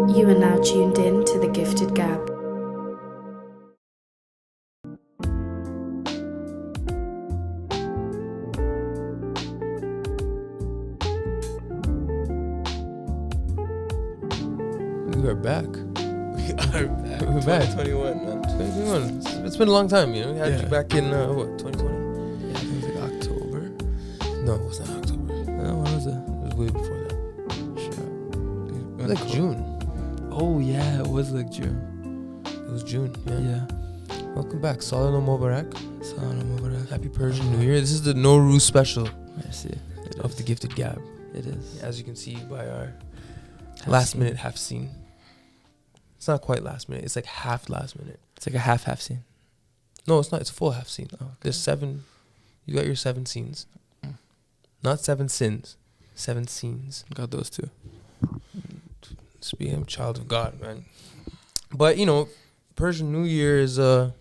You are now tuned in to the Gifted Gab. We are back. We are back. We're back. 2021, man. 2021. It's been a long time, you know. We had you back in, 2020? Yeah, I think it was like October. No, it was not October. No, when was it? It was way before that. Sure. It was like June. Oh, yeah, it was like June. It was June, yeah. Yeah. Welcome back. Salam Mubarak. Salam over there. Happy Persian New Year. This is the Norooz special I see. of the Gifted Gab. It is. As you can see by our last minute half scene. It's not quite last minute. It's like half last minute. It's like a half scene. No, it's not. It's a full half scene. Oh, okay. There's 7. You got your 7 scenes. Mm. Not 7 sins. 7 scenes. Got those two. Speaking of child of God, man. But, you know, Persian New Year is, it's,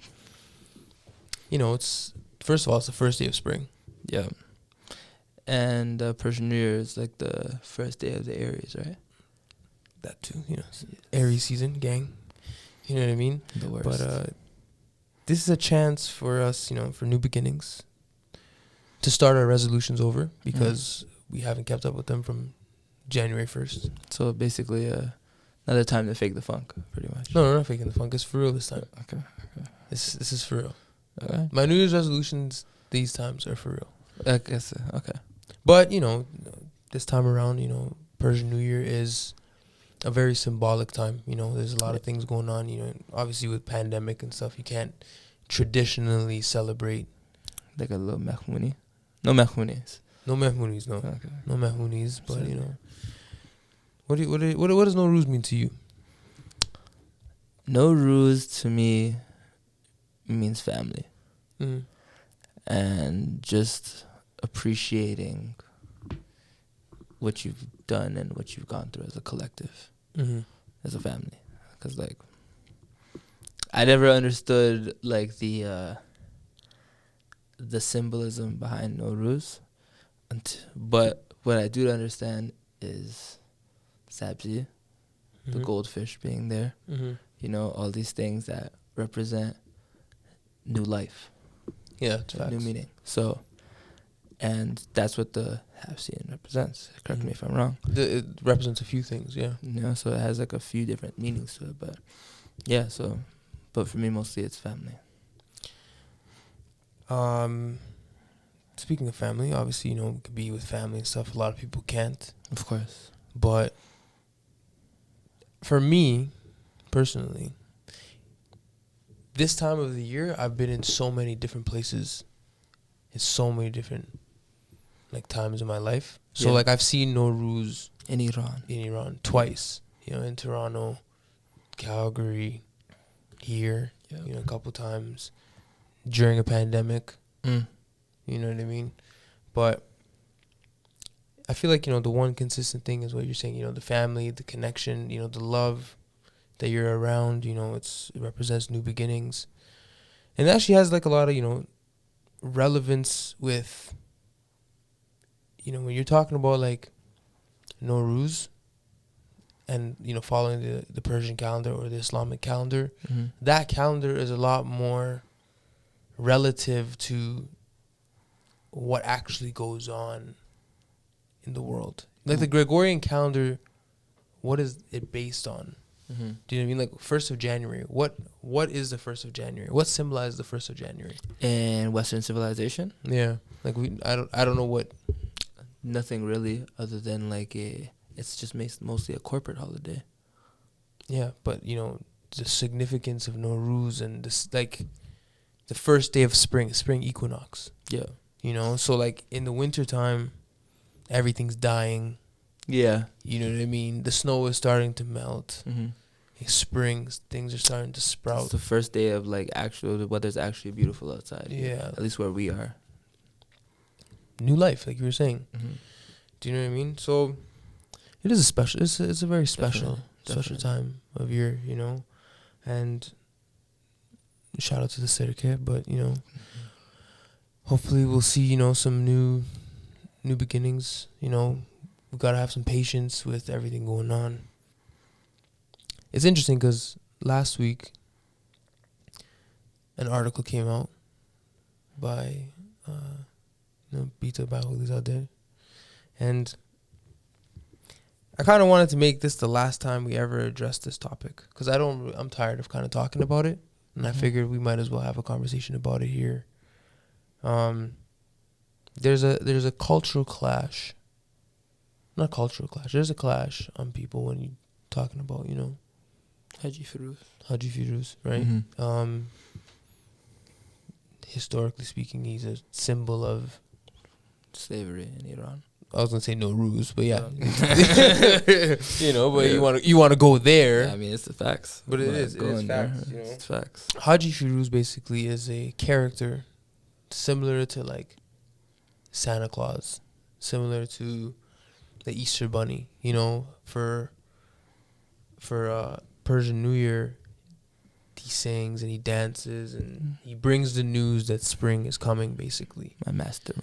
first of all, it's the first day of spring. Yeah. And Persian New Year is like the first day of the Aries, right? That too, Aries season, gang. You know what I mean? The worst. But this is a chance for us, for new beginnings. To start our resolutions over because we haven't kept up with them from January 1st. So basically, another time to fake the funk, pretty much. No, not faking the funk. It's for real this time. Okay. This is for real. Okay. My New Year's resolutions these times are for real. I guess, okay. But, this time around, Persian New Year is a very symbolic time. There's a lot of things going on, obviously with pandemic and stuff. You can't traditionally celebrate. Like a little mehmooni. No mehmoonis. No mehmoonis, no. Okay. No mehmoonis, but, what does Norooz mean to you? Norooz to me means family. Mm. And just appreciating what you've done and what you've gone through as a collective, as a family. Because, I never understood, the symbolism behind Norooz. But what I do understand is sabzi, the goldfish being there. All these things that represent new life. Yeah, it's new meaning. So, and that's what the half scene represents. Correct me if I'm wrong. It represents a few things, yeah. So it has a few different meanings to it, but yeah. But for me, mostly it's family. Speaking of family, obviously, we could be with family and stuff. A lot of people can't. Of course. But for me, personally, this time of the year, I've been in so many different places, in so many different times in my life. So I've seen Norooz in Iran twice. In Toronto, Calgary, here, a couple times during a pandemic. You know what I mean? But I feel like, the one consistent thing is what you're saying, the family, the connection, the love that you're around, it represents new beginnings. And it actually has a lot of, relevance with, when you're talking about Norooz and, following the Persian calendar or the Islamic calendar, that calendar is a lot more relative to what actually goes on in the world. The Gregorian calendar, what is it based on? Do you know what I mean? 1st of January. What is the 1st of January? What symbolizes the 1st of January? In Western civilization? Yeah. I don't know what. Nothing really other than it's just mostly a corporate holiday. Yeah, but the significance of Norooz and this the first day of spring equinox. Yeah. So in the wintertime, everything's dying. Yeah. You know what I mean? The snow is starting to melt. Spring, things are starting to sprout. It's the first day of the weather's actually beautiful outside. Yeah. At least where we are. New life, like you were saying. Do you know what I mean? So it is it's a very special time of year, and shout out to the Stereotypes, but hopefully we'll see, some new beginnings. We've got to have some patience with everything going on. it's interesting because last week an article came out by Bita Bahulis out there, and I kind of wanted to make this the last time we ever address this topic because I'm tired of kind of talking about it, and I figured we might as well have a conversation about it here. There's a cultural clash. Not cultural clash. There's a clash on people when you're talking about, Haji Firooz. Haji Firooz, right? Mm-hmm. Historically speaking, he's a symbol of slavery in Iran. I was gonna say Norooz, but yeah, but you want to go there. Yeah, I mean, it's the facts. But it is facts. It's facts. Haji Firooz basically is a character similar to like Santa Claus, similar to the Easter Bunny. For Persian New Year, he sings and he dances and he brings the news that spring is coming. Basically, my master.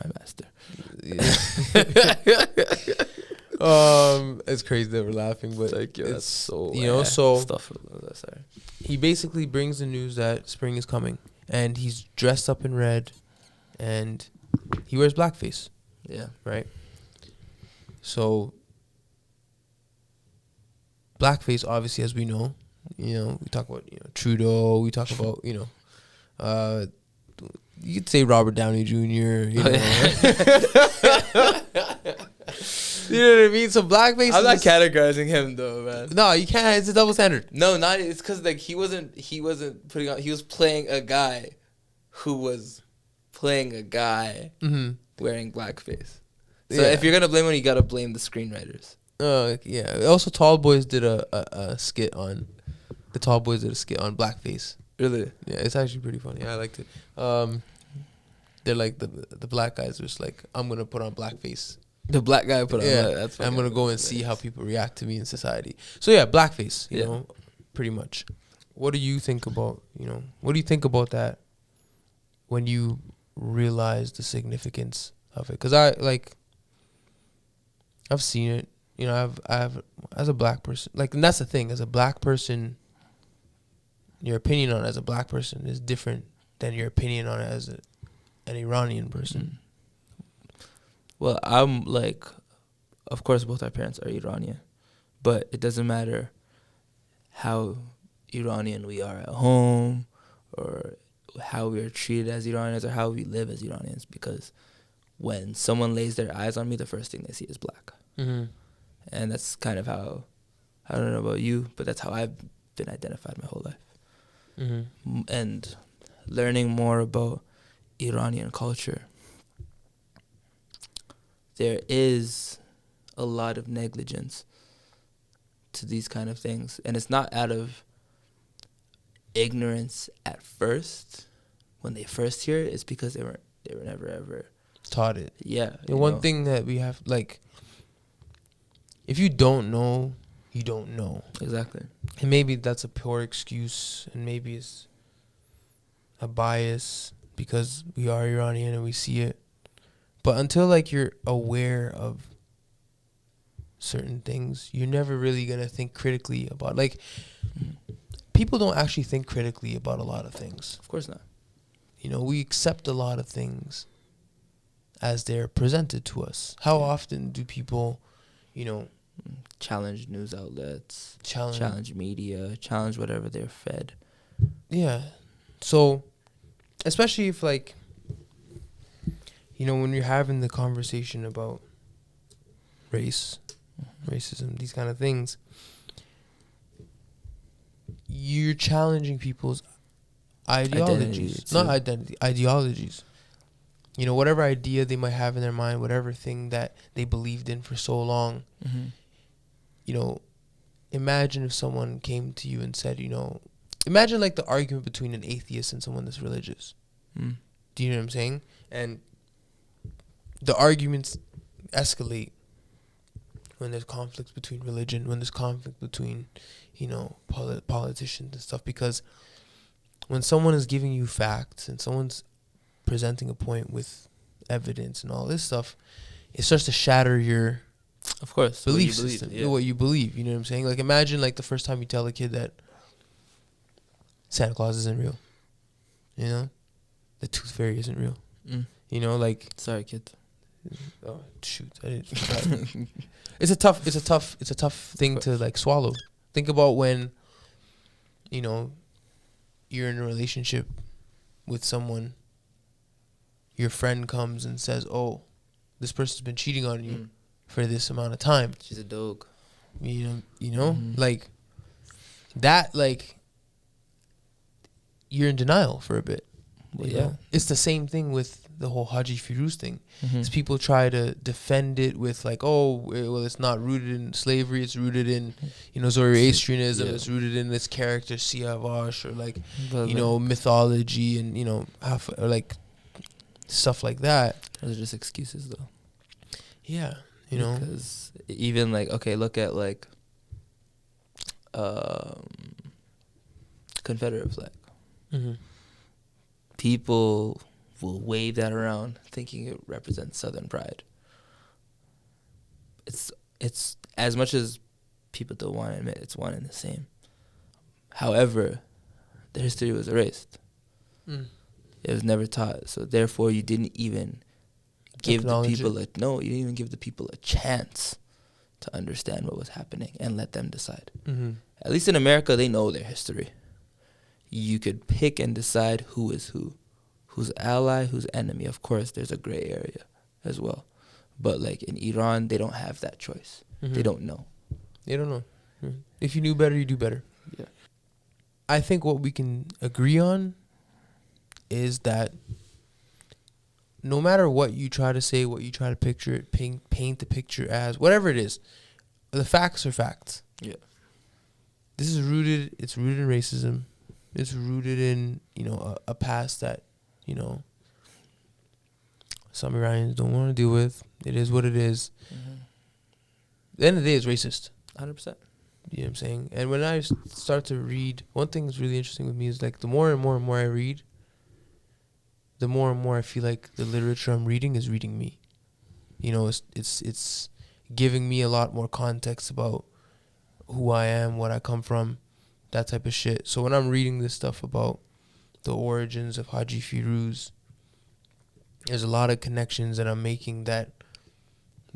It's crazy that we're laughing, but like, yo, that's so so stuff. Sorry. He basically brings the news that spring is coming, and he's dressed up in red, and he wears blackface. Yeah. Right. So blackface, obviously, as we know, we talk about Trudeau. We talk about you could say Robert Downey Jr. You know what I mean? So blackface. I'm not categorizing him though, man. No, you can't. It's a double standard. No, not. It's because like he wasn't putting on. He was playing a guy, who was playing a guy wearing blackface. So if you're gonna blame him, you gotta blame the screenwriters. Yeah. Also, Tall Boys did a skit on. The Tall Boys did a skit on blackface. Really? Yeah, it's actually pretty funny. I liked it. They're like the black guys just like, I'm gonna put on blackface. The black guy put on. Yeah, that's I'm gonna go and see how people react to me in society. So yeah, blackface. You know, pretty much. What do you think about What do you think about that? When you realize the significance of it, because I've seen it. I've as a black person, and that's the thing. As a black person, your opinion on it as a black person is different than your opinion on it as an Iranian person. Well, I'm of course, both our parents are Iranian, but it doesn't matter how Iranian we are at home or how we are treated as Iranians or how we live as Iranians, because when someone lays their eyes on me, the first thing they see is black. Mm-hmm. And that's kind of how, I don't know about you, but that's how I've been identified my whole life. Mm-hmm. And learning more about Iranian culture, there is a lot of negligence to these kind of things. And it's not out of ignorance at first. When they first hear it, it's because they were never ever taught it. Yeah. And one thing that we have, if you don't know, you don't know. Exactly. And maybe that's a poor excuse, and maybe it's a bias because we are Iranian and we see it. But until you're aware of certain things, you're never really gonna think critically about people don't actually think critically about a lot of things. Of course not. We accept a lot of things as they're presented to us. How often do people, challenge news outlets, challenge media, challenge whatever they're fed? Yeah. So, especially if when you're having the conversation about race, racism, these kind of things, you're challenging people's ideologies. Ideologies. Whatever idea they might have in their mind, whatever thing that they believed in for so long, imagine if someone came to you and said, imagine the argument between an atheist and someone that's religious. Do you know what I'm saying? And the arguments escalate when there's conflicts between religion, when there's conflict between, politicians and stuff, because when someone is giving you facts and someone's presenting a point with evidence and all this stuff, it starts to shatter your Of course. belief system, what you believe. You know what I'm saying? Like, imagine like the first time you tell a kid that Santa Claus isn't real. You know, the Tooth Fairy isn't real. You know, like, sorry, kid. Oh shoot! I didn't. It's a tough thing to like swallow. Think about when, you know, you're in a relationship with someone. Your friend comes and says, "Oh, this person's been cheating on you for this amount of time. She's a dog." You know, like that. Like, you're in denial for a bit. Well, You know? It's the same thing with the whole Haji Firooz thing. Is people try to defend it with like, oh, well, it's not rooted in slavery. It's rooted in, you know, Zoroastrianism. It's rooted in this character Siavash, or like, you know, mythology, and, you know, or like stuff like that. Those are just excuses, though. Yeah, you know, because even like, okay, look at like Confederate flag. People will wave that around thinking it represents Southern pride. It's as much as people don't want to admit, it's one and the same. However, the history was erased. It was never taught, so therefore you didn't even give the people you didn't even give the people a chance to understand what was happening and let them decide. At least in America, they know their history. You could pick and decide who is who's ally, who's enemy. Of course, there's a gray area as well. But like in Iran, they don't have that choice. They don't know. They don't know. If you knew better, you do better. Yeah. I think what we can agree on is that no matter what you try to say, what you try to picture it, paint the picture as, whatever it is, the facts are facts. Yeah. It's rooted in racism. It's rooted in, you know, a past that, you know, some Iranians don't want to deal with. It is what it is. At the end of the day, it's racist. 100%. You know what I'm saying? And when I start to read, one thing that's really interesting with me is like the more and more and more I read, the more and more I feel like the literature I'm reading is reading me. You know, it's giving me a lot more context about who I am, what I come from, that type of shit. So when I'm reading this stuff about the origins of Haji Firooz, there's a lot of connections that I'm making that,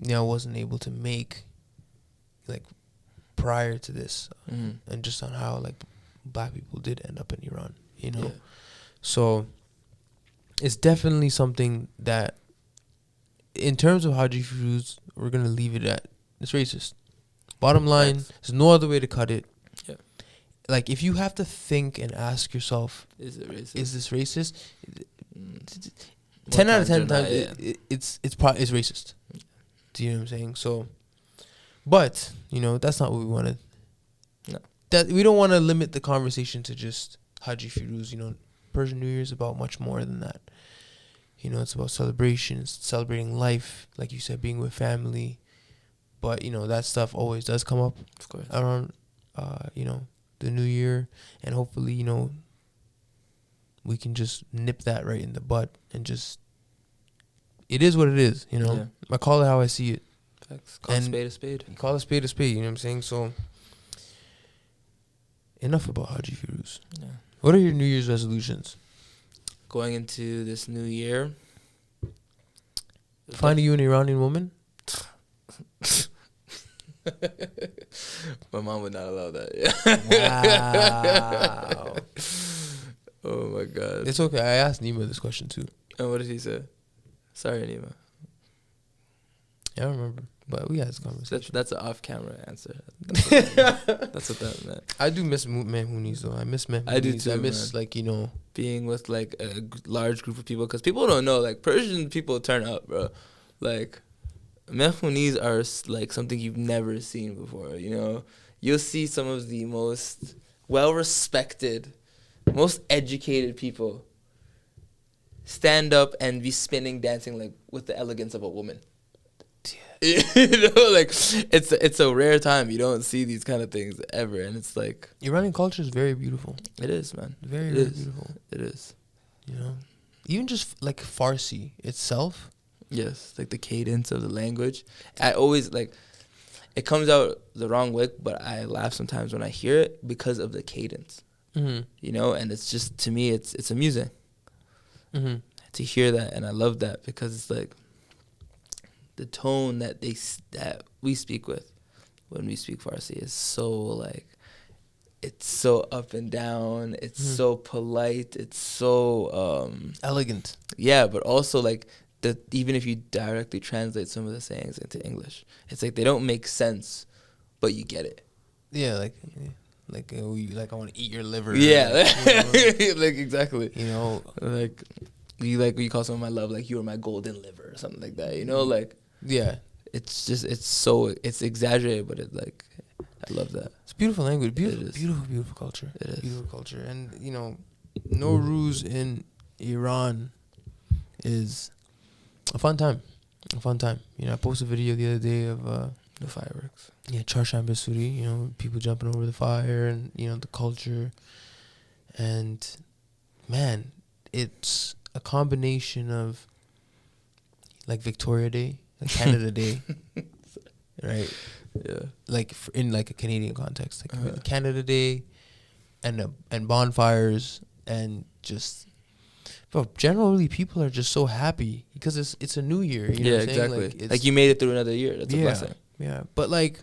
you know, I wasn't able to make like prior to this, and just on how like black people did end up in Iran, you know. So it's definitely something that, in terms of Haji Firooz, we're gonna leave it at it's racist. Bottom line, there's no other way to cut it. Yeah. Like, if you have to think and ask yourself, is it racist? Is this racist? 10 out of 10 times, it's racist. Do you know what I'm saying? So, but, you know, that's not what we wanted. No. That we don't want to limit the conversation to just Haji Firooz. You know, Persian New Year is about much more than that. You know, it's about celebration. It's celebrating life, like you said, being with family. But, you know, that stuff always does come up, of course, around, you know, the New Year. And hopefully, you know, we can just nip that right in the bud and just, it is what it is, you know. Yeah. I call it how I see it. Facts. Call a spade a spade. Call a spade a spade, you know what I'm saying? So, enough about Haji Firooz. Yeah. What are your New Year's resolutions? Going into this new year, Finding you an Iranian woman? My mom would not allow that. Wow. Oh my god. It's okay. I asked Nima this question too. And what did he say? Sorry, Nima. Yeah, I remember. But we had this conversation. That's an off-camera answer. That's what that meant. I do miss Mehmoonies though. I miss Mehmoonies. I do too, I miss, man. like, you know, being with like a large group of people, because people don't know, like, Persian people turn up, bro. Like, Mehmoonies are like something you've never seen before, you know. You'll see some of the most well-respected, most educated people stand up and be spinning, dancing like with the elegance of a woman. You know, like, it's a rare time. You don't see these kind of things ever, and it's like, Iranian culture is very beautiful. It is, man. Very, very beautiful. It is. You know, even just like Farsi itself. Yes, like the cadence of the language. I always like, it comes out the wrong way, but I laugh sometimes when I hear it because of the cadence. You know, and it's just, to me, it's amusing to hear that, and I love that because it's like the tone that that we speak with when we speak Farsi is so like, it's so up and down, it's so polite, it's so elegant. Yeah, but also like even if you directly translate some of the sayings into English, it's like they don't make sense, but you get it. Yeah, like I want to eat your liver. Yeah, like exactly. You know, like you call someone my love, like you are my golden liver or something like that. You know, like yeah, it's exaggerated, but it like I love that. It's beautiful language, beautiful culture. It is beautiful culture, and you know, Norooz in Iran is a fun time. You know, I posted a video the other day of the fireworks. Yeah, Charshanbe Suri, you know, people jumping over the fire and, you know, the culture. And, man, it's a combination of, like, Victoria Day, like Canada Day, right? Yeah. Like, in, like, a Canadian context. Like, Canada Day and bonfires and just... But generally, people are just so happy because it's a new year. You know what I'm saying? Exactly. Like you made it through another year. That's a blessing. Yeah, but like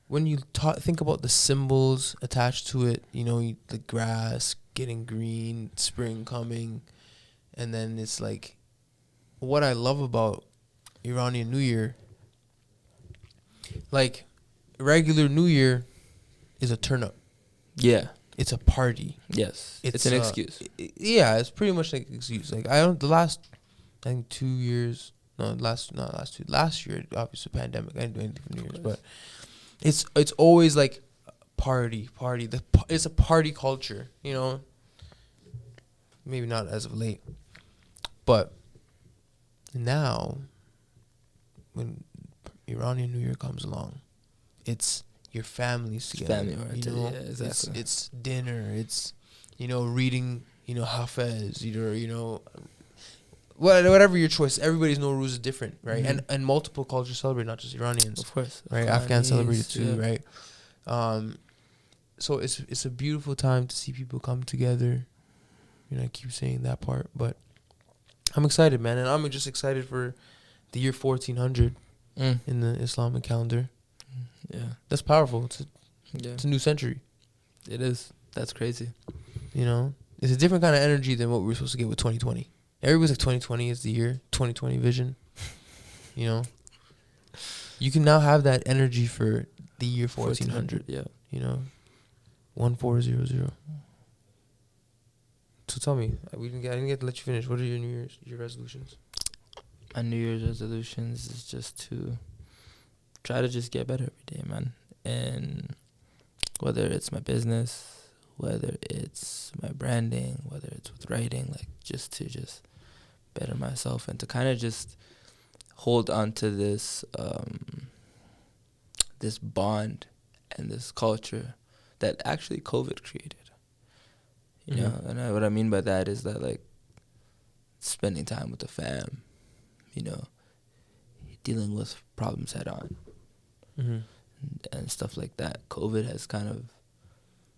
when you think about the symbols attached to it, you know, the grass getting green, spring coming, and then it's like what I love about Iranian New Year. Like regular New Year is a turn up. Yeah. It's a party. Yes. It's an excuse. It's pretty much like an excuse. Like I 2 years, last year, obviously pandemic. I didn't do anything for New Year's, but it's always like party. It's a party culture, you know. Maybe not as of late, but now when Iranian New Year comes along, it's your family's together. You know, yeah, exactly. It's dinner. It's, you know, reading, you know, Hafez, either, you know, whatever your choice. Everybody's Norooz is different, right? And multiple cultures celebrate, not just Iranians, of course, right? Afghans celebrate it too, right? So it's a beautiful time to see people come together. You know, I keep saying that part, but I'm excited, man, and I'm just excited for the year 1400 in the Islamic calendar. Yeah, that's powerful. It's a new century. It is. That's crazy. You know, it's a different kind of energy than what we were supposed to get with 2020. Everybody's like 2020 is the year, 2020 vision. You know, you can now have that energy for the year 1400. Yeah, you know, 1400. So tell me, I didn't get to let you finish. What are your resolutions? My New Year's resolutions is just to try to just get better every day, man. And whether it's my business, whether it's my branding, whether it's with writing, like just to better myself and to kind of just hold on to this this bond and this culture that actually COVID created. You know, and what I mean by that is that, like, spending time with the fam, you know, dealing with problems head on. And stuff like that. COVID has kind of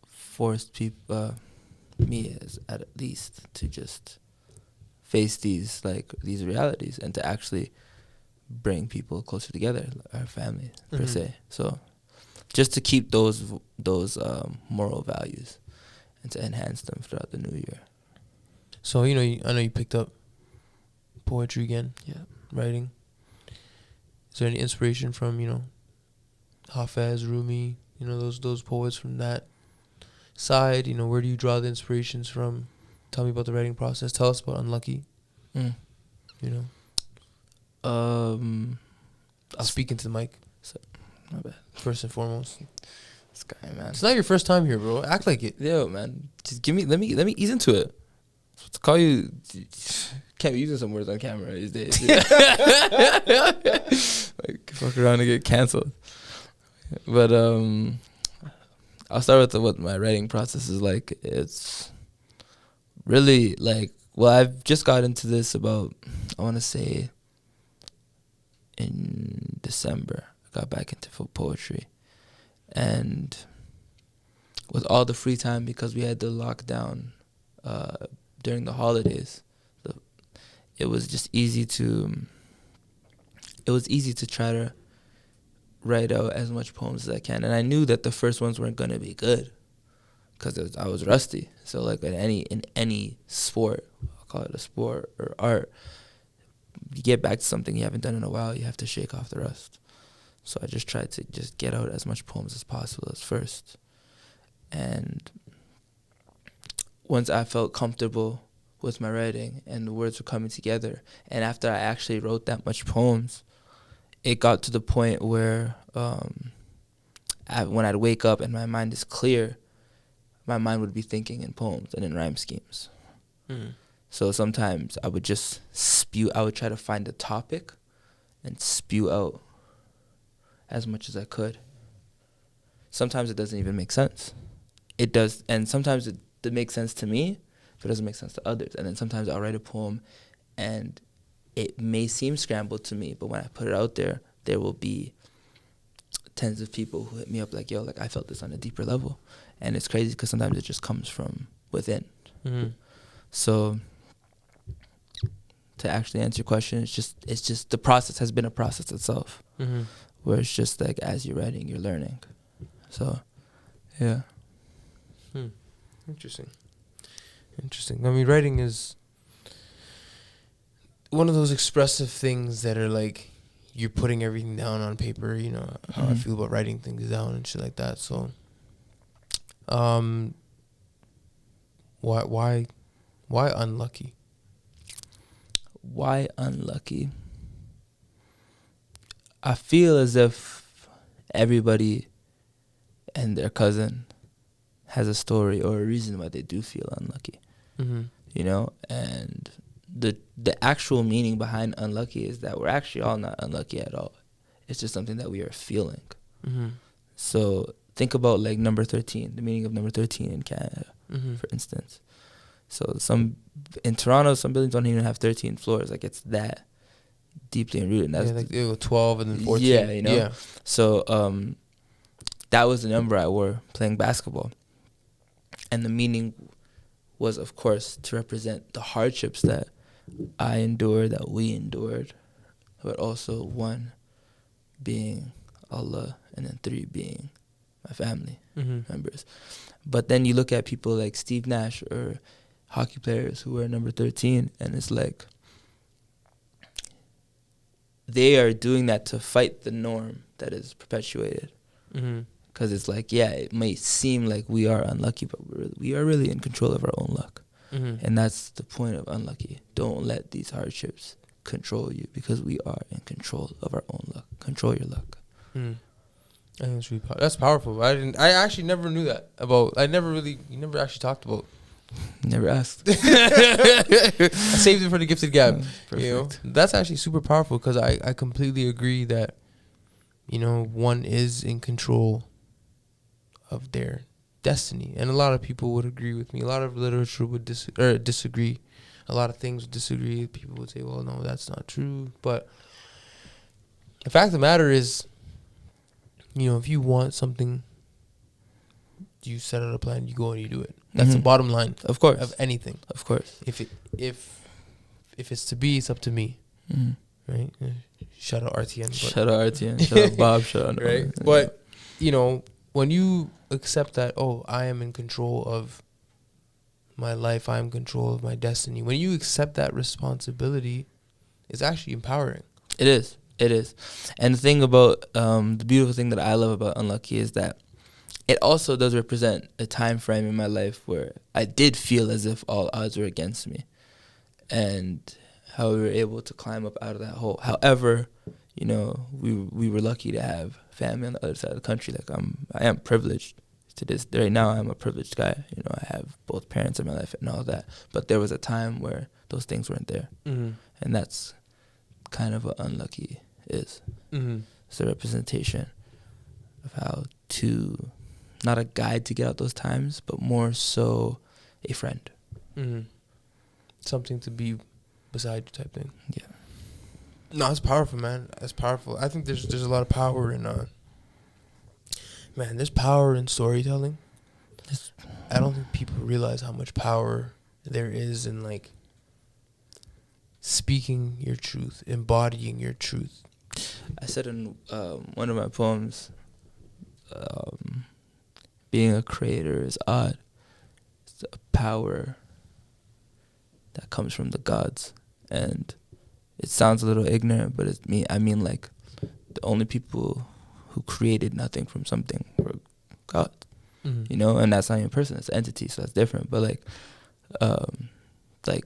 forced people, me at least, to just face these realities and to actually bring people closer together, our family per se. So just to keep those moral values and to enhance them throughout the new year. So, you know, I know you picked up poetry again. Yeah. Writing. Is there any inspiration from, you know, Hafez, Rumi, you know, those poets from that side? You know, where do you draw the inspirations from? Tell me about the writing process. Tell us about Unlcky. You know. I'll speak into the mic. So, my bad. First and foremost. This guy, man. It's not your first time here, bro. Act like it. Yo, man. Just let me ease into it. To call you, can't be using some words on camera these days. Like, fuck around and get canceled. But I'll start with what my writing process is like. It's really like, well, I've just got into this about, I want to say, in December. I got back into poetry. And with all the free time, because we had the lockdown during the holidays, it was just easy to try to write out as much poems as I can. And I knew that the first ones weren't going to be good because I was rusty. So like in any sport, I'll call it a sport or art, you get back to something you haven't done in a while, you have to shake off the rust. So I just tried to just get out as much poems as possible as first. And once I felt comfortable with my writing and the words were coming together, and after I actually wrote that much poems, it got to the point where when I'd wake up and my mind is clear, my mind would be thinking in poems and in rhyme schemes. Mm. So sometimes I would just I would try to find a topic and spew out as much as I could. Sometimes it doesn't even make sense. It does, and sometimes it makes sense to me, but it doesn't make sense to others. And then sometimes I'll write a poem and it may seem scrambled to me, but when I put it out there, there will be tens of people who hit me up like, yo, like I felt this on a deeper level. And it's crazy because sometimes it just comes from within. Mm-hmm. So to actually answer your question, it's just the process has been a process itself. Mm-hmm. Where it's just like as you're writing, you're learning. So, yeah. Interesting. I mean, writing is one of those expressive things that are like you're putting everything down on paper. You know how I feel about writing things down and shit like that. So, why unlucky? Why unlucky? I feel as if everybody and their cousin has a story or a reason why they do feel unlucky. Mm-hmm. You know, and the actual meaning behind unlucky is that we're actually all not unlucky at all. It's just something that we are feeling. Mm-hmm. So think about like number 13, the meaning of number 13 in Canada, for instance. So in Toronto, some buildings don't even have 13 floors. Like it's that deeply enrooted. And that's like 12 and then 14. Yeah, you know. Yeah. So that was the number I wore playing basketball, and the meaning was, of course, to represent the hardships that I endured, that we endured, but also 1 being Allah, and then 3 being my family members. But then you look at people like Steve Nash or hockey players who wear number 13, and it's like they are doing that to fight the norm that is perpetuated. Because it's like, yeah, it may seem like we are unlucky, but we are really in control of our own luck. And that's the point of unlucky. Don't let these hardships control you, because we are in control of our own luck. Control your luck. I think that's really that's powerful. I actually never knew that about. You never actually talked about. Never asked. I saved it for the Gifted Gab. Perfect. You know, that's actually super powerful, because I completely agree that, you know, one is in control of their destiny, and a lot of people would agree with me. A lot of literature would disagree. A lot of things would disagree. People would say, "Well, no, that's not true." But the fact of the matter is, you know, if you want something, you set out a plan, you go and you do it. That's the bottom line, of course, of anything. Of course, if it's to be, it's up to me, right? Shout out RTN. Shout out RTN. Shout out Bob. Shout out. Right, but you know, when you accept that, oh, I am in control of my life, I am in control of my destiny. When you accept that responsibility, it's actually empowering. It is. And the thing about the beautiful thing that I love about Unlcky is that it also does represent a time frame in my life where I did feel as if all odds were against me, and how we were able to climb up out of that hole. However, you know, we were lucky to have family on the other side of the country. Like I am privileged to this right now. I'm a privileged guy. You know, I have both parents in my life and all that. But there was a time where those things weren't there, and that's kind of what unlucky is. It's a representation of how to, not a guide to get out those times, but more so a friend. Something to be beside you type thing. Yeah. No, it's powerful, man. It's powerful. I think there's a lot of power in man. There's power in storytelling. I don't think people realize how much power there is in like speaking your truth, embodying your truth. I said in one of my poems, being a creator is odd. It's a power that comes from the gods, and it sounds a little ignorant, but I mean like the only people who created nothing from something were God. You know, and that's not even a person, it's an entity, so that's different. But like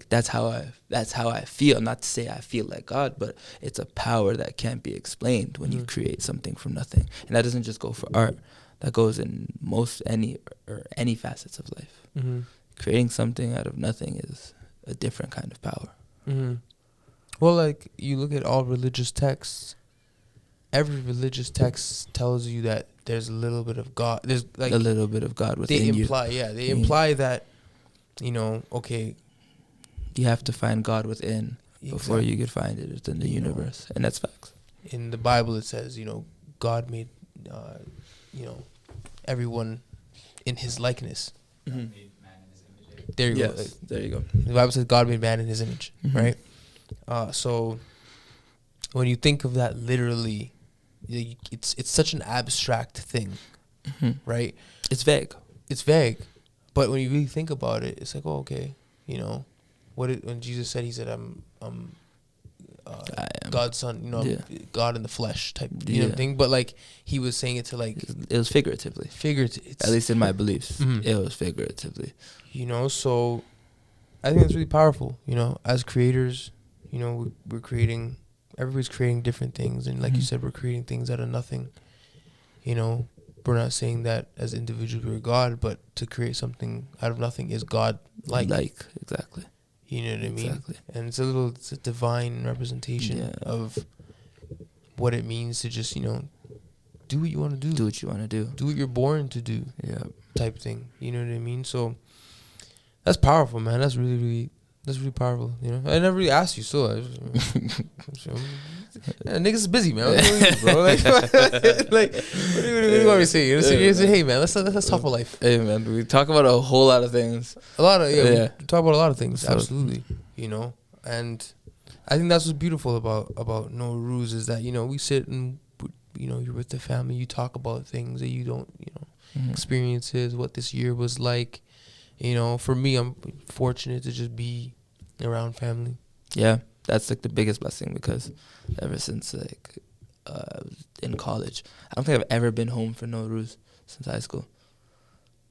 that's how I feel. Not to say I feel like God, but it's a power that can't be explained when you create something from nothing. And that doesn't just go for art. That goes in any facets of life. Creating something out of nothing is a different kind of power. Well, like you look at all religious texts. Every religious text tells you that there's a little bit of God. There's like a little bit of God within you. They imply that, okay, you have to find God within before you could find it within the universe, and that's facts. In the Bible, it says, God made, everyone in His likeness. There you go. There you go. The Bible says God made man in His image, right? So when you think of that literally, it's such an abstract thing, right? It's vague. But when you really think about it, it's like, oh, okay, when Jesus said, He said, I'm I am God's son, God in the flesh type, thing. But like He was saying it to like, it was figuratively. At least in my beliefs, it was figuratively. So I think it's really powerful. As creators, we're creating. Everybody's creating different things, and like you said, we're creating things out of nothing. We're not saying that as individuals we're God, but to create something out of nothing is God like. Exactly. You know what I mean? Exactly. And it's a divine representation of what it means to just, do what you want to do. Do what you want to do. Do what you're born to do. Yeah. Type thing. You know what I mean? So that's powerful, man. That's really powerful. I never really asked you, so niggas is busy, man. What do you mean, bro? Like, what do you want me to say? You say, hey, man, let's talk about life. Hey, man, we talk about a whole lot of things. We talk about a lot of things. Absolutely, and I think that's what's beautiful about Norooz is that we sit and you're with the family, you talk about things that you don't experiences, what this year was like. For me, I'm fortunate to just be around family. Yeah, that's like the biggest blessing, because ever since like I was in college, I don't think I've ever been home for Norooz since high school.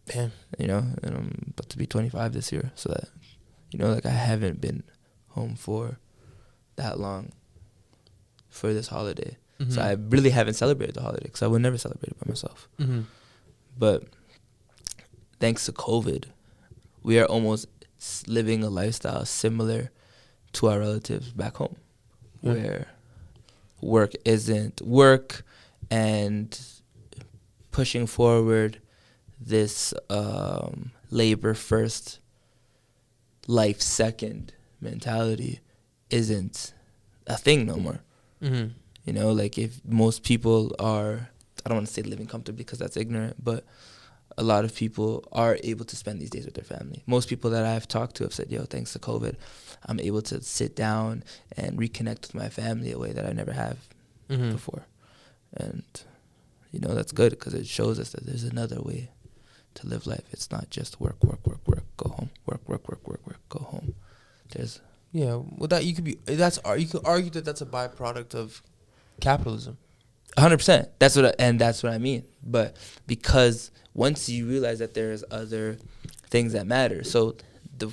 Damn. And I'm about to be 25 this year, so that like I haven't been home for that long for this holiday. So I really haven't celebrated the holiday, because I would never celebrate it by myself. But thanks to COVID, we are almost living a lifestyle similar to our relatives back home, where work isn't work, and pushing forward this labor first, life second mentality isn't a thing no more. Like if most people are, I don't want to say living comfortably because that's ignorant, but a lot of people are able to spend these days with their family. Most people that I've talked to have said, thanks to COVID, I'm able to sit down and reconnect with my family a way that I never have before. And, that's good, because it shows us that there's another way to live life. It's not just work, go home, work, go home. That you could argue that that's a byproduct of capitalism. 100%. That's what I mean. But because once you realize that there's other things that matter, so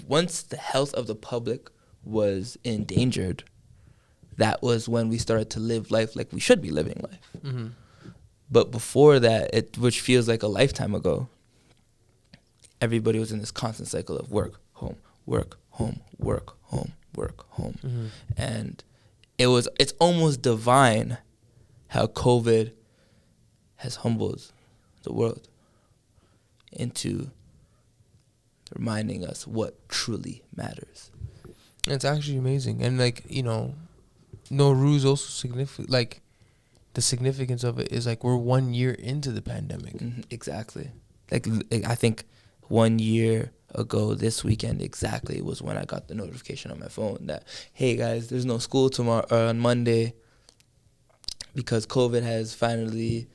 once the health of the public was endangered, that was when we started to live life like we should be living life. But before that, which feels like a lifetime ago, everybody was in this constant cycle of work, home, work, home, work, home, work, home. And it's almost divine how COVID has humbled the world into reminding us what truly matters. It's actually amazing. And Norooz also significant. Like, the significance of it is like we're 1 year into the pandemic. Exactly. Like I think 1 year ago this weekend exactly was when I got the notification on my phone that, hey guys, there's no school tomorrow or on Monday because COVID has finally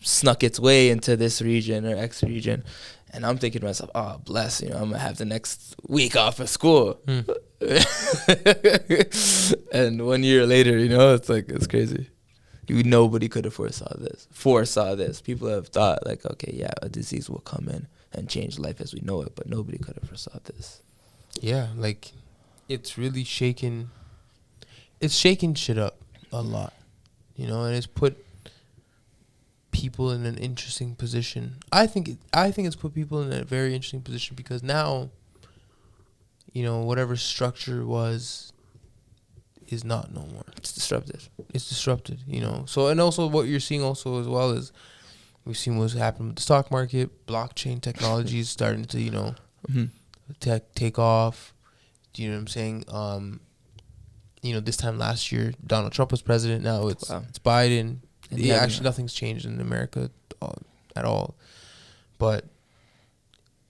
snuck its way into this region or X region. And I'm thinking to myself, oh, bless, I'm going to have the next week off of school. And 1 year later, it's like, it's crazy. Nobody could have foresaw this. People have thought, like, okay, yeah, a disease will come in and change life as we know it, but nobody could have foresaw this. Yeah, like, it's really shaken shit up a lot, and it's put people in an interesting position. I think it's put people in a very interesting position because now, whatever structure was is not no more. It's disrupted. So, and also what you're seeing also as well is we've seen what's happened with the stock market. Blockchain technology is starting to, take off. Do you know what I'm saying? This time last year, Donald Trump was president. Now it's Biden. Actually, nothing's changed in America at all. But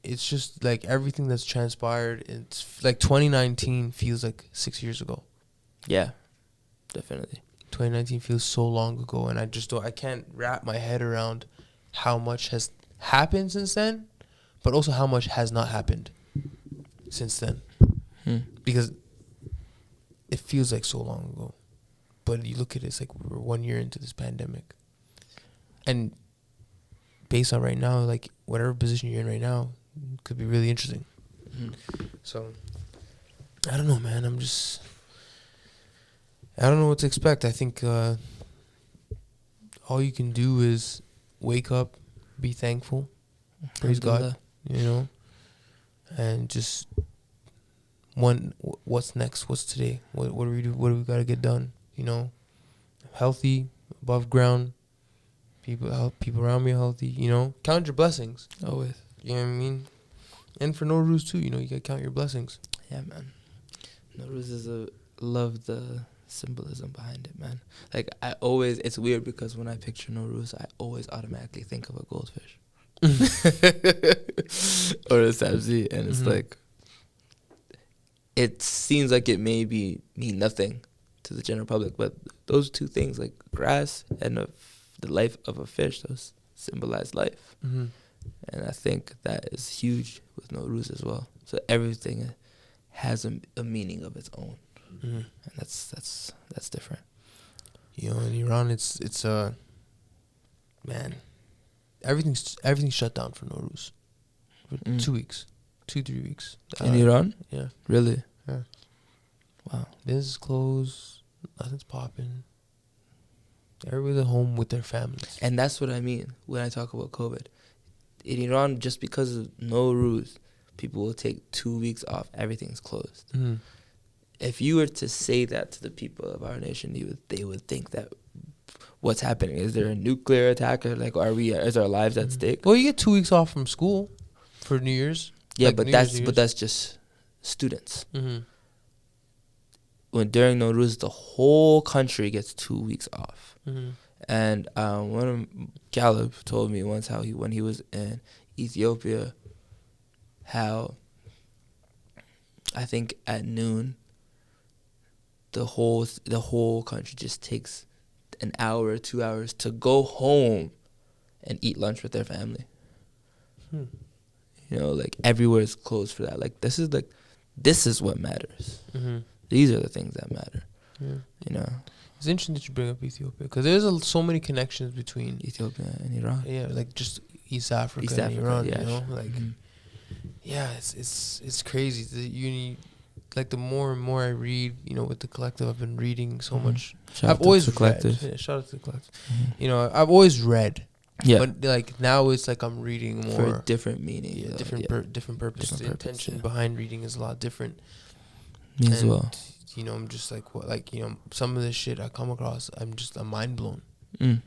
it's just like everything that's transpired. It's like 2019 feels like 6 years ago. Yeah, definitely. 2019 feels so long ago, and I can't wrap my head around how much has happened since then, but also how much has not happened since then. Because it feels like so long ago. But you look at it, it's like we're 1 year into this pandemic. And based on right now, like whatever position you're in right now could be really interesting. So, I don't know, man. I don't know what to expect. I think all you can do is wake up, be thankful, praise God, and just what's next? What's today? What do we do? What do we got to get done? Healthy, above ground, people around me are healthy. Count your blessings always. You know what I mean? And for Norooz too, you gotta count your blessings. Yeah, man. Norooz love the symbolism behind it, man. Like it's weird because when I picture Norooz, I always automatically think of a goldfish or a sabzi, and it's like it seems like it may mean nothing to the general public, but those two things, like grass and the life of a fish, those symbolize life. And I think that is huge with Norooz as well. So everything has a meaning of its own. And that's different. In Iran, it's man, everything's shut down for Norooz for 2 weeks, 2-3 weeks. In Iran? Yeah. Really? Yeah. Wow. Business closed, nothing's popping. Everybody's at home with their families. And that's what I mean when I talk about COVID. In Iran, just because of Norooz, people will take 2 weeks off. Everything's closed. If you were to say that to the people of our nation, they would think that what's happening? Is there a nuclear attack, or like is our lives at stake? Well, you get 2 weeks off from school for New Year's. Yeah, like that's just students. When during Norooz, the whole country gets 2 weeks off. And one of Caleb told me once how when he was in Ethiopia, how I think at noon the whole country just takes an hour or 2 hours to go home and eat lunch with their family. Like everywhere is closed for that. Like this is what matters. These are the things that matter. It's interesting that you bring up Ethiopia because there's so many connections between Ethiopia and Iran. Yeah, like just East Africa and Iran. Yeah, yeah, it's crazy. Like the more and more I read, with the collective, I've been reading so much. I've always read. Yeah, shout out to the collective. I've always read. Yeah. But like now it's like I'm reading more for a different meaning. Yeah, different purpose. The intention behind reading is a lot different. Me as well. I'm just like some of this shit I come across, I'm mind blown. You know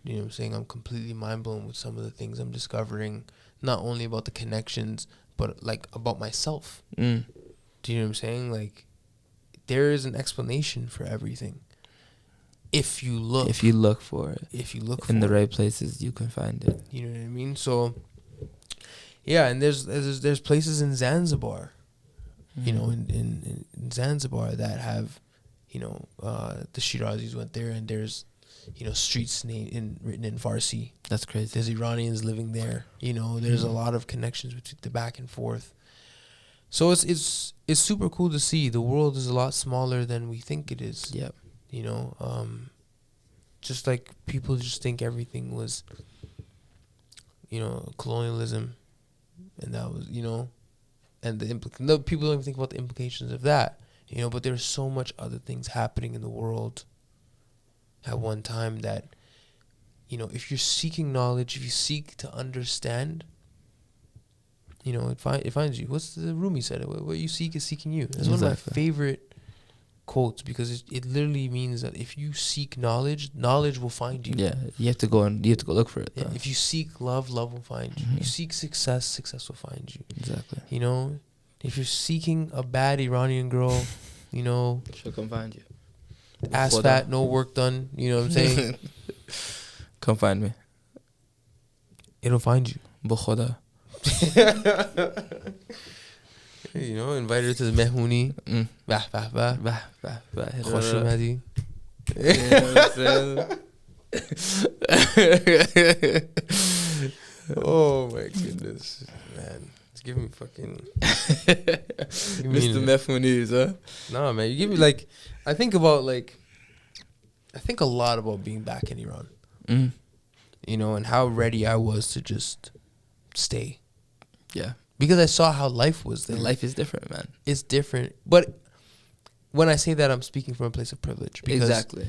what I'm saying? I'm completely mind blown with some of the things I'm discovering, not only about the connections, but like about myself. Do you know what I'm saying? Like there is an explanation for everything. If you look for it. If you look in for the right places, you can find it. You know what I mean? So, yeah, and there's places in Zanzibar, you know, in Zanzibar that have, you know, the Shirazis went there, and there's, you know, streets written in Farsi. That's crazy. There's Iranians living there. You know, there's a lot of connections between the back and forth. So it's super cool to see. The world is a lot smaller than we think it is. Yep. You know, just like people just think everything was, you know, colonialism, and that was, you know, and no, people don't even think about the implications of that, you know. But there's so much other things happening in the world at one time that, you know, if you're seeking knowledge, if you seek to understand, you know, it finds you. What's the Rumi said? What you seek is seeking you. That's one of my favorite quotes, because it literally means that if you seek knowledge, knowledge will find you. Yeah, you have to go look for it. Yeah, if you seek love, love will find you. You seek success, success will find you. Exactly. You know, if you're seeking a bad Iranian girl, you know, she'll come find you. Ass fat, no work done. You know what I'm saying? Come find me. It'll find you. Bukhoda. You know, invite her to the mehuni. Bah, bah, bah. Bah, bah, bah. Khosh oomadi. Oh my goodness, man. It's giving me fucking Mr. Mehuni's, huh? No, man. You give me like, I think a lot about being back in Iran. You know, and how ready I was to just stay. Yeah. Because I saw how life was there. Life is different, man. It's different. But when I say that, I'm speaking from a place of privilege. Because, exactly.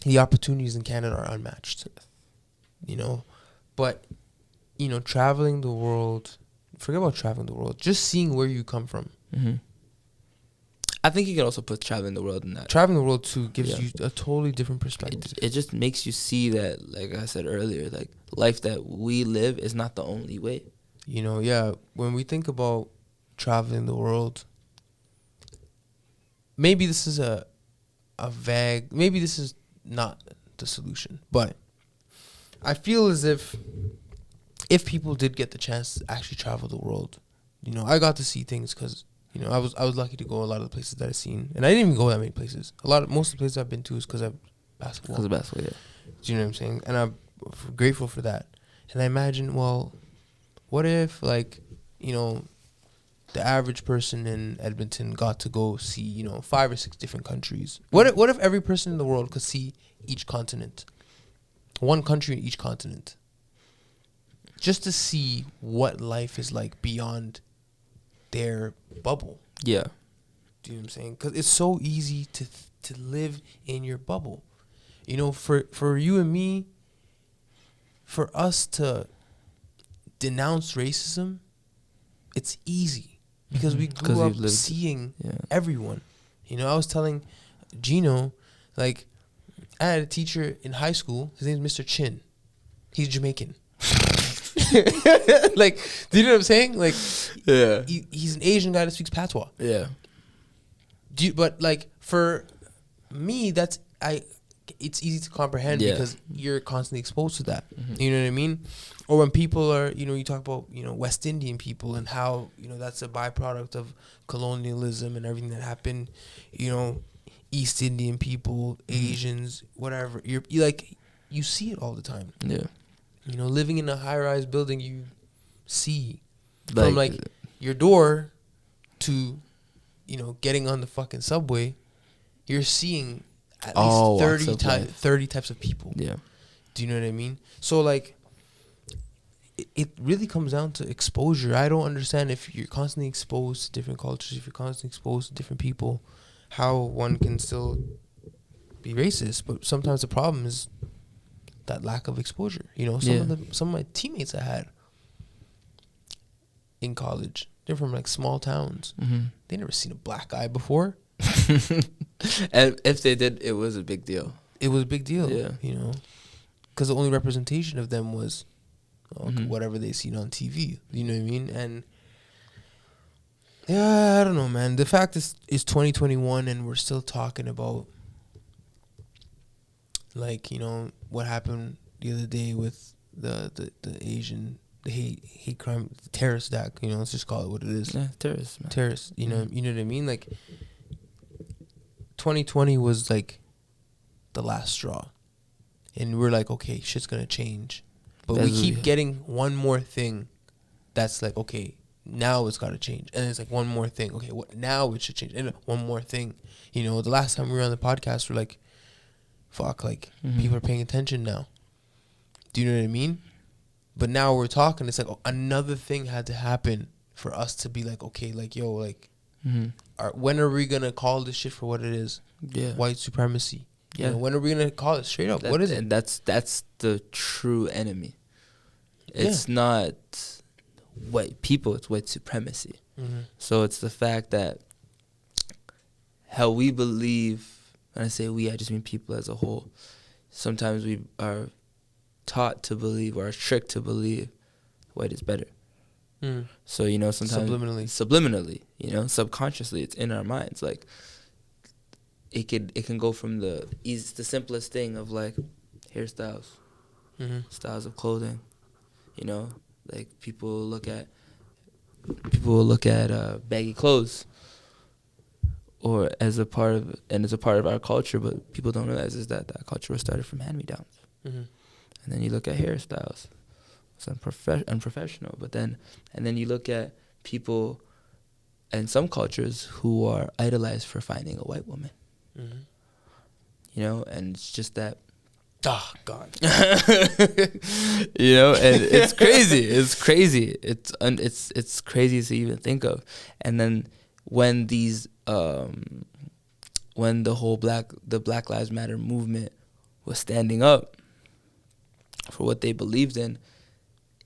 The opportunities in Canada are unmatched. You know? But, you know, traveling the world, forget about traveling the world, just seeing where you come from. I think you can also put traveling the world in that. Traveling the world, too, gives you a totally different perspective. It just makes you see that, like I said earlier, like, life that we live is not the only way. You know, yeah, when we think about traveling the world, maybe this is a vague, maybe this is not the solution, but I feel as if people did get the chance to actually travel the world, you know, I got to see things because, you know, I was lucky to go a lot of the places that I've seen, and I didn't even go that many places. Most of the places I've been to is because of basketball. Because of basketball, yeah. Do you know what I'm saying? And I'm grateful for that. And I imagine, well, what if, like, you know, the average person in Edmonton got to go see, you know, 5 or 6 different countries? What if every person in the world could see each continent? One country in each continent. Just to see what life is like beyond their bubble. Yeah. Do you know what I'm saying? Because it's so easy to live in your bubble. You know, for you and me, for us to denounce racism, it's easy because we grew up seeing everyone. You know, I was telling Gino, like, I had a teacher in high school. His name's Mr. Chin. He's Jamaican. Like, do you know what I'm saying? Like, yeah, he's an Asian guy that speaks patois. Yeah. But like for me, it's easy to comprehend because you're constantly exposed to that. You know what I mean? Or when people are, you know, you talk about, you know, West Indian people and how, you know, that's a byproduct of colonialism and everything that happened. You know, East Indian people, Asians, whatever. You see it all the time. Yeah. You know, living in a high-rise building, you see from like your door to, you know, getting on the fucking subway, you're seeing at least 30 types of people. Yeah. Do you know what I mean? So, like, it really comes down to exposure. I don't understand if you're constantly exposed to different cultures, if you're constantly exposed to different people, how one can still be racist. But sometimes the problem is that lack of exposure. You know, some of my teammates I had in college, they're from like small towns. They never seen a black guy before. And if they did, it was a big deal. It was a big deal. Yeah, you know, because the only representation of them was whatever they seen on TV. You know what I mean? And Yeah, I don't know, man. The fact is 2021 and we're still talking about, like, you know, what happened the other day with the Asian, the hate crime, the terrorist act, you know, let's just call it what it is. Yeah, terrorist, man. Terrorist, you know what I mean? Like, 2020 was like the last straw. And we're like, okay, shit's gonna change. But we keep getting one more thing that's like, okay, now it's gotta change. And it's like one more thing. Okay, now it should change. And one more thing. You know, the last time we were on the podcast, we're like, fuck, like, people are paying attention now. Do you know what I mean? But now we're talking, it's like, oh, another thing had to happen for us to be like, okay, like, yo, like, when are we gonna call this shit for what it is? Yeah. White supremacy. Yeah. You know, when are we gonna call it straight up? What is it? And that's the true enemy. It's not white people, it's white supremacy. So it's the fact that how we believe, when I say we, I just mean people as a whole. Sometimes we are taught to believe or are tricked to believe white is better. So, you know, sometimes subliminally, you know, subconsciously, it's in our minds. Like, it can go from the simplest thing of like hairstyles, styles of clothing, you know, like people will look at baggy clothes or as a part of our culture, but people don't realize is that culture was started from hand-me-downs. And then you look at hairstyles, it's unprofessional, and then you look at people in some cultures who are idolized for finding a white woman. You know, and it's just that, oh God, you know, and it's crazy. It's crazy. It's crazy to even think of. And then when these, when the Black Lives Matter movement was standing up for what they believed in,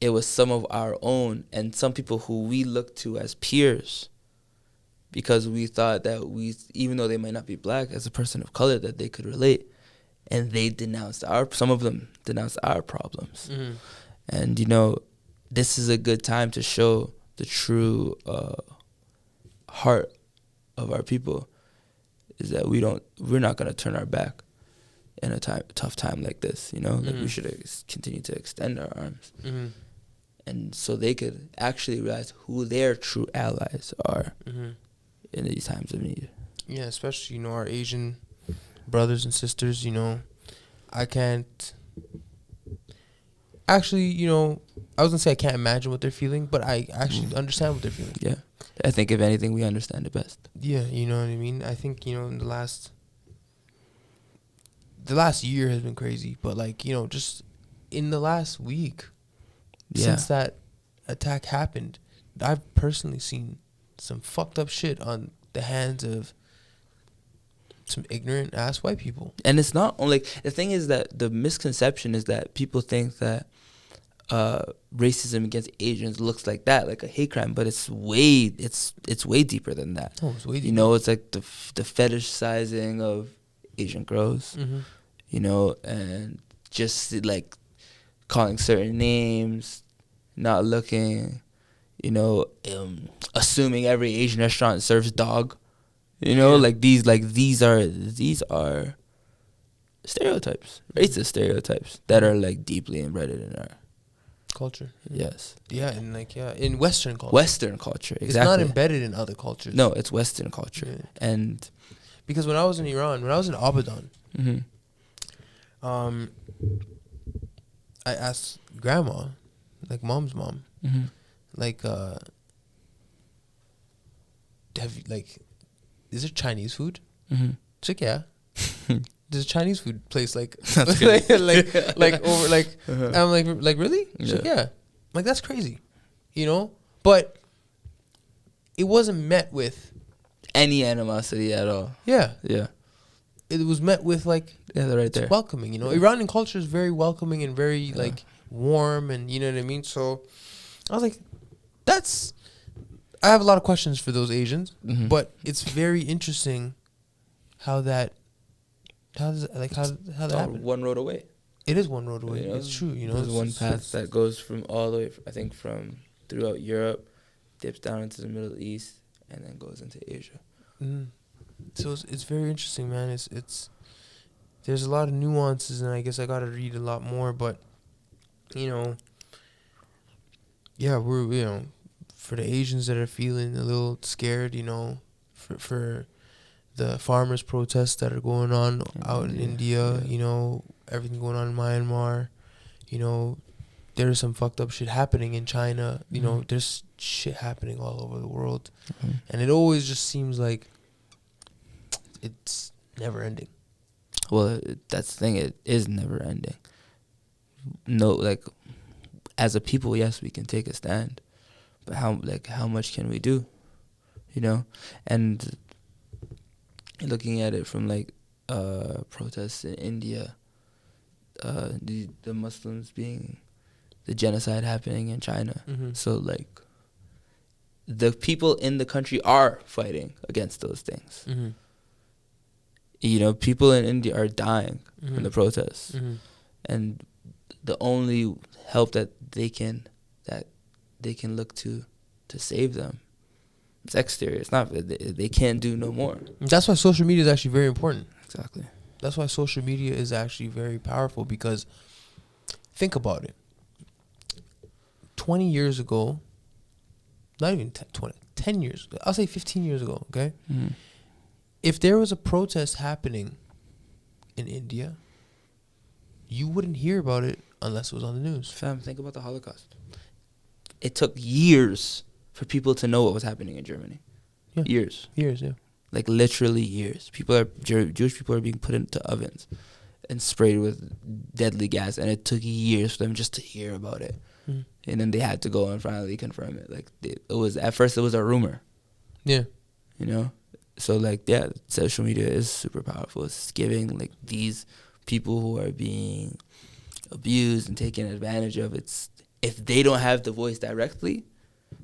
it was some of our own and some people who we looked to as peers, because we thought that even though they might not be black, as a person of color, that they could relate, and they some of them denounced our problems. And, you know, this is a good time to show the true heart of our people, is that we're not going to turn our back in a tough time like this, you know? Like, we should continue to extend our arms. And so they could actually realize who their true allies are in these times of need. Yeah, especially, you know, our Asian brothers and sisters, you know, I can't... Actually, you know, I was going to say I can't imagine what they're feeling, but I actually understand what they're feeling. Yeah. I think, if anything, we understand it best. Yeah, you know what I mean? I think, you know, in the last year has been crazy, but, like, you know, just in the last week, since that attack happened, I've personally seen some fucked up shit on the hands of some ignorant ass white people. And it's not only, the thing is that the misconception is that people think that racism against Asians looks like that, like a hate crime, but it's way deeper than that. Oh, it's way deeper. You know, it's like the fetishizing of Asian girls, you know, and just like calling certain names, not looking, you know, assuming every Asian restaurant serves dog, you know, like these are stereotypes, racist stereotypes that are like deeply embedded in our culture. Yes. Yeah, and like in Western culture. Western culture, exactly. It's not embedded in other cultures. No, it's Western culture. Yeah. And because when I was in Iran, when I was in Abadan, I asked grandma, like mom's mom, like, is there Chinese food? She's like, yeah. There's a Chinese food place, like, like over, like, I'm like, really? She's like, yeah. I'm like, that's crazy, you know? But it wasn't met with any animosity at all. Yeah. Yeah. It was met with, like, they're right there. Welcoming, you know? Iranian culture is very welcoming and very, like, warm, and you know what I mean? So I was like, I have a lot of questions for those Asians, but it's very interesting how that happened. One road away. It is one road away. You know, it's true. You know, there's one path that goes from all the way, I think, from throughout Europe, dips down into the Middle East, and then goes into Asia. So it's very interesting, man. It's there's a lot of nuances, and I guess I gotta read a lot more. But we're for the Asians that are feeling a little scared, for the farmers' protests that are going on out in India, everything going on in Myanmar, there's some fucked up shit happening in China. There's shit happening all over the world, and it always just seems like it's never ending. Well, that's the thing. It is never ending. No, like, as a people, yes, we can take a stand, but how much can we do? And looking at it from protests in India, the Muslims being the genocide happening in China. So the people in the country are fighting against those things. People in India are dying from the protests, and the only help that they can look to save them, it's exterior. It's not, they can't do no more. That's why social media is actually very important. Exactly. That's why social media is actually very powerful, because think about it. 20 years ago, not even 10 years ago, I'll say 15 years ago, okay? If there was a protest happening in India, you wouldn't hear about it unless it was on the news. Fam, think about the Holocaust. It took years for people to know what was happening in Germany. Yeah. Years, yeah. Like literally years. Jewish people are being put into ovens and sprayed with deadly gas, and it took years for them just to hear about it. And then they had to go and finally confirm it. At first it was a rumor. Yeah. So social media is super powerful. It's giving these people who are being abused and taken advantage of, if they don't have the voice directly,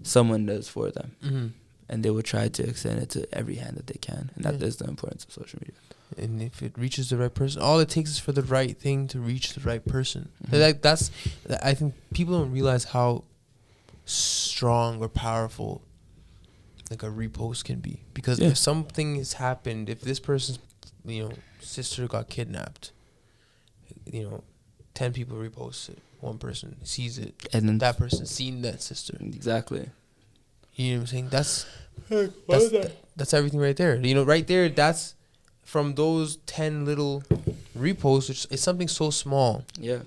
someone does for them. And they will try to extend it to every hand that they can. And that is the importance of social media. And if it reaches the right person, all it takes is for the right thing to reach the right person. I think people don't realize how strong or powerful a repost can be. Because if something has happened, if this person's sister got kidnapped, 10 people repost it, one person sees it, and then that person seen that sister. Exactly. You know what I'm saying? That's everything right there. Right there, that's from those 10 little reposts, which is something so small. Yeah.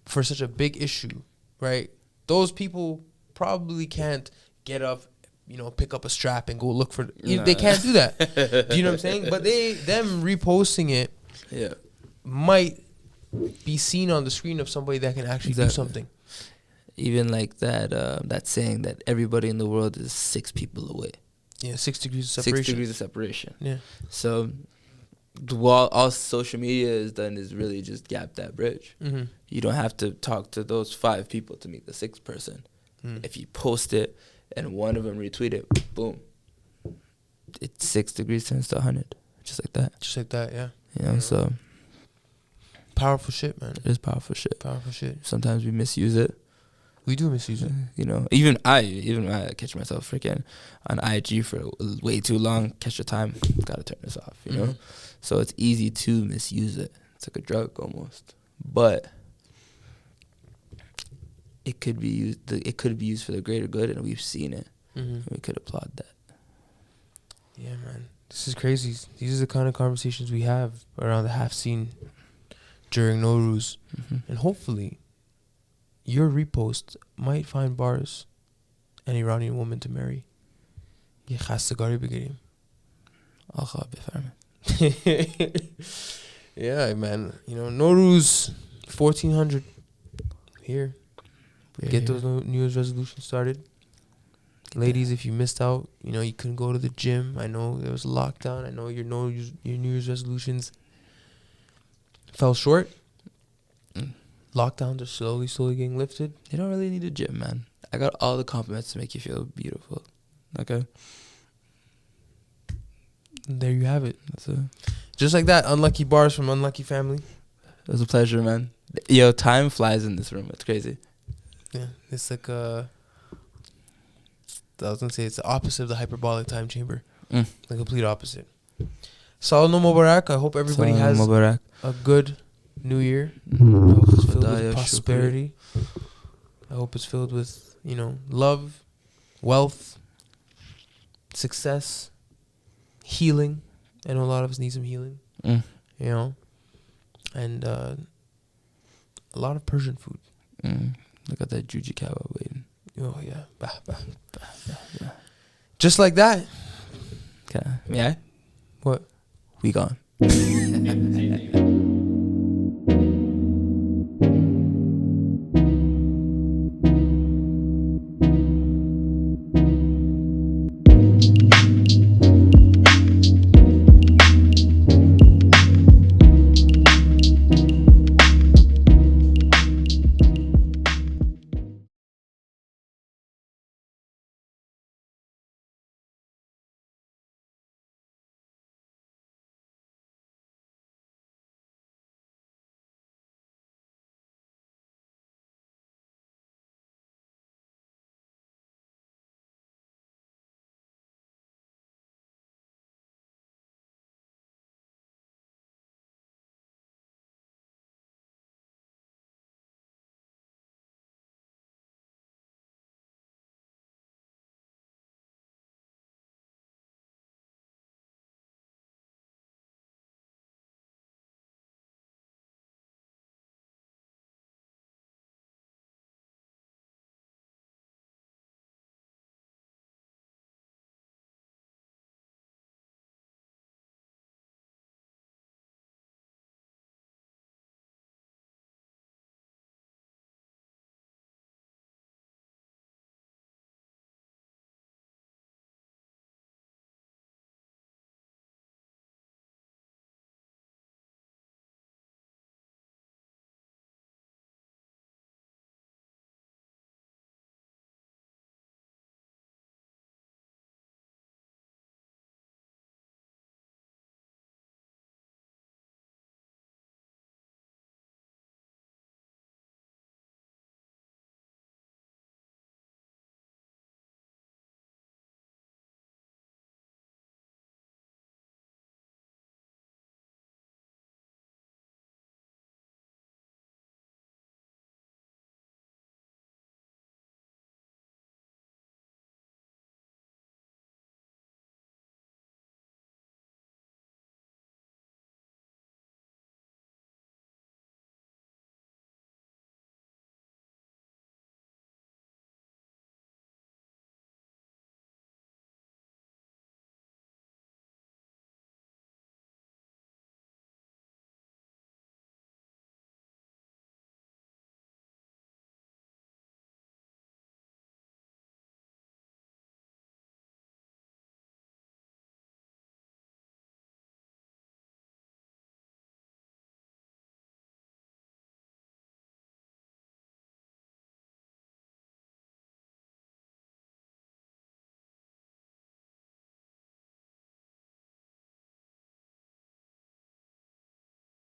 For such a big issue, right? Those people probably can't get up, pick up a strap and go look for they can't do that. Do you know what I'm saying? But them reposting it might be seen on the screen of somebody that can actually do something. Even that saying that everybody in the world is 6 people away. Yeah, 6 degrees of separation. 6 degrees of separation. Yeah. So all social media has done is really just gap that bridge. You don't have to talk to those 5 people to meet the 6th person. If you post it and one of them retweet it, boom. It's 6 degrees turns to 100. Just like that. Just like that, yeah. So powerful shit, man. It is powerful shit. Powerful shit. Sometimes we misuse it. We do misuse it. Even I catch myself freaking on IG for way too long. Catch the time. Gotta turn this off, So it's easy to misuse it. It's like a drug almost. But it could be used. It could be used for the greater good, and we've seen it. We could applaud that. Yeah, man. This is crazy. These are the kind of conversations we have around the half scene during Norooz, and hopefully your repost might find Barz an Iranian woman to marry. یه خستگاری بگیریم. آقا بفرمایید. Yeah, man. Norooz 1400 here. Get those New Year's resolutions started. Ladies, if you missed out, you couldn't go to the gym. I know there was a lockdown. I know your New Year's resolutions fell short. Lockdowns are slowly getting lifted. You don't really need a gym, man. I got all the compliments to make you feel beautiful. Okay? There you have it. That's just like that. Unlcky Barz from Unlcky Family. It was a pleasure, man. Yo, time flies in this room. It's crazy. Yeah, it's like I was gonna say it's the opposite of the hyperbolic time chamber. Mm. The complete opposite. Salam Mubarak. I hope everybody has Mubarak. a good New Year. I hope it's filled Hidayah, with prosperity. I hope it's filled with, love, wealth, success, healing. I know a lot of us need some healing. Mm. And a lot of Persian food. Look at that juji kebab waiting. Oh yeah, bah, bah, bah, bah, bah. Just like that. Okay. Yeah. What? We gone.